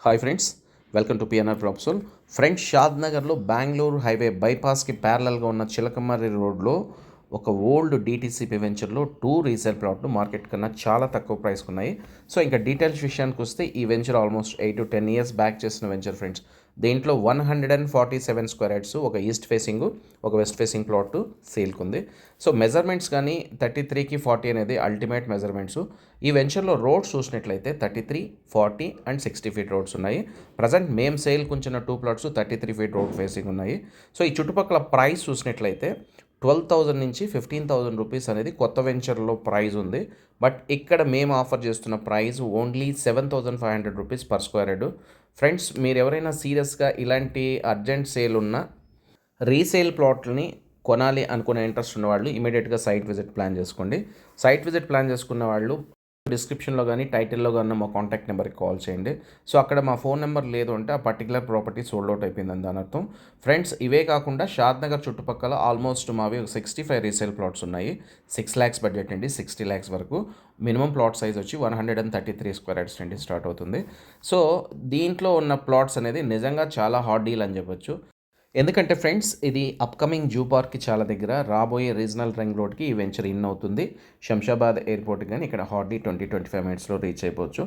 Hi friends, welcome to PNR properties. Friends, షాద్ నగర్లో Bengaluru highway బైపాస్కి ప్యారలల్గా ఉన్న చిలకమర్రి రోడ్లో ఒక ఓల్డ్ డిటీసీపీ వెంచర్లో 2 రీసేల్ ప్లాట్లు మార్కెట్ కన్నా చాలా తక్కువ ప్రైస్కి ఉన్నాయి. సో ఇంకా డీటెయిల్స్ విషయానికి వస్తే ఈ venture almost 8 to 10 years back చేసిన వెంచర్ ఫ్రెండ్స్. దీంట్లో 147 స్క్వేర్ యార్డ్స్, ఒక ఈస్ట్ ఫేసింగ్, ఒక వెస్ట్ ఫేసింగ్ ప్లాట్ సేల్కి ఉంది. సో మెజర్మెంట్స్ కానీ 33కి 40 అనేది అల్టిమేట్ మెజర్మెంట్స్. ఈ వెంచర్లో రోడ్స్ చూసినట్లయితే 33, 40 అండ్ 60 ఫీట్ రోడ్స్ ఉన్నాయి. ప్రజెంట్ మేము సేల్కి ఉంచిన 2 ప్లాట్స్ 33 ఫీట్ రోడ్ ఫేసింగ్ ఉన్నాయి. సో ఈ చుట్టుపక్కల ప్రైస్ చూసినట్లయితే 12,000 నుంచి 15,000 రూపీస్ అనేది కొత్త వెంచర్లో ప్రైస్ ఉంది. బట్ ఇక్కడ మేము ఆఫర్ చేస్తున్న price only 7,500 rupees per square yard. Friends, మీరు ఎవరైనా సీరియస్గా ఇలాంటి అర్జెంట్ సేల్ ఉన్న రీసేల్ ప్లాట్లని కొనాలి అనుకునే ఇంట్రెస్ట్ ఉన్నవాళ్ళు ఇమీడియట్గా సైట్ విజిట్ ప్లాన్ చేసుకోండి. సైట్ విజిట్ ప్లాన్ చేసుకున్న వాళ్ళు డిస్క్రిప్షన్లో కానీ టైటిల్లో కానీ మా కాంటాక్ట్ నెంబర్కి కాల్ చేయండి. సో అక్కడ మా ఫోన్ నెంబర్ లేదు అంటే ఆ పర్టికులర్ ప్రాపర్టీ సోల్డ్ అవుట్ అయిపోయిందని దాని అర్థం. ఫ్రెండ్స్, ఇవే కాకుండా షాద్ నగర్ చుట్టుపక్కల ఆల్మోస్ట్ మావి 65 రీసేల్ ప్లాట్స్ ఉన్నాయి. 6 lakhs బడ్జెట్ అండి, 60 lakhs వరకు. మినిమం ప్లాట్ సైజ్ వచ్చి 133 స్క్వేర్ యార్డ్స్ నుండి స్టార్ట్ అవుతుంది. సో దీంట్లో ఉన్న ప్లాట్స్ అనేది నిజంగా చాలా హాట్ డీల్ అని చెప్పొచ్చు. ఎందుకంటే ఫ్రెండ్స్, ఇది అప్కమింగ్ జూ పార్క్కి చాలా దగ్గర, రాబోయే రీజనల్ రింగ్ రోడ్కి ఈ వెంచర్ ఇన్ అవుతుంది. శంషాబాద్ ఎయిర్పోర్ట్ కానీ ఇక్కడ హార్డ్లీ 20-25 మినిట్స్లో రీచ్ అయిపోవచ్చు.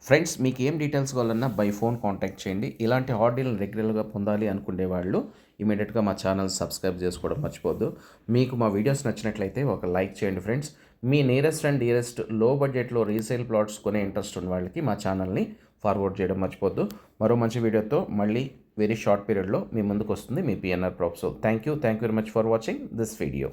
ఫ్రెండ్స్, మీకు ఏం డీటెయిల్స్ కావాలన్నా బై ఫోన్ కాంటాక్ట్ చేయండి. ఇలాంటి హాట్ డీల్ని రెగ్యులర్గా పొందాలి అనుకునే వాళ్ళు ఇమీడియట్గా మా ఛానల్ సబ్స్క్రైబ్ చేసుకోవడం మర్చిపోద్దు. మీకు మా వీడియోస్ నచ్చినట్లయితే ఒక లైక్ చేయండి friends. Me nearest and dearest లో బడ్జెట్లో రీసేల్ ప్లాట్స్ కొనే ఇంట్రెస్ట్ ఉన్న వాళ్ళకి మా ఛానల్ని ఫార్వర్డ్ చేయడం మర్చిపోద్దు. మరో మంచి వీడియోతో మళ్ళీ వెరీ షార్ట్ పీరియడ్లో మీ ముందుకు వస్తుంది మీ PNR properties. Thank you very much for watching this video.